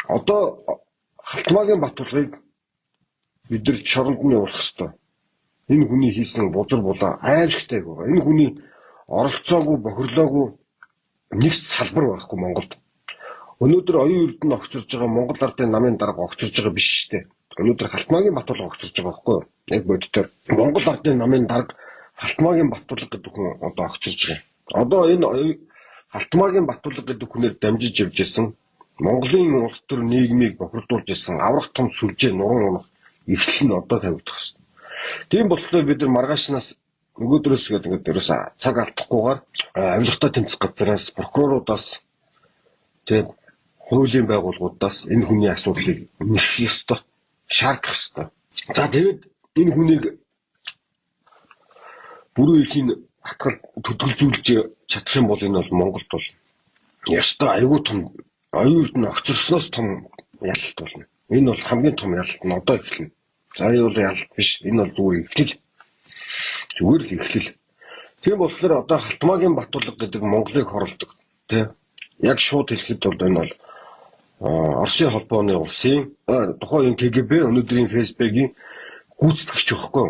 Одоо Халтмаагийн Батулгыг бид нар шоронд нь явуулах ёстой. Энэ хүний хийсэн бузар булаа айлшигтай байгаа. Энэ хүний оролцоогүй, бохирлоогүй нэг салбар байхгүй Монголд. Өнөөдөр оюун эрдэнэ огцорж байгаа Монгол ардын намын дарга огцорж байгаа биш шүү дээ. Өнөөдөр Халтмаагийн Батулга огцорж байгаа байхгүй юу? Яг бодитоор Монгол ардын намын дарга Халтмаагийн Батулга гэдэг хүн одоо огцорж байгаа. Одоо энэ Халтмаагийн Батулга гэдэг хүнээр дамжиж явж исэн Монголын улс төр нийгмийг бохирдуулж исэн аврах том сүлжээ нуран унах эхлэл нь одоо тавигдах шээ. Тийм болохоор бид нар маргаашнаас нөгөөдрөөс гэдэг ерөөсөө цаг алдахгүйгээр авилгатай тэмцэх газраас прокурорудаас тийм хуулийн байгууллагуудаас энэ хүний асуудлыг нэх ёстой, шаардах ёстой. За тэгээд энэ хүнийг бүрэн эрхийн хатгал төдөлзүүлж чадах юм бол энэ бол Монголд бол ёстой аюул том оюун эрдэнэ огцорсноос том ялалт болно. Энэ бол хамгийн том ялалт нь одоо эхэлнэ. За энэ бол ялалт биш. Энэ бол зүгээр эхлэл. Зүгээр л эхлэл. Тийм болохоор одоо Халтмаагийн Батулга гэдэг Монголыг хорлдог тийм яг шууд хэлэхэд бол энэ бол Оросын холбооны улсын тухайн КГБ өнөөдрийн ФСБ-гийн гүйцэтгэгч байхгүй.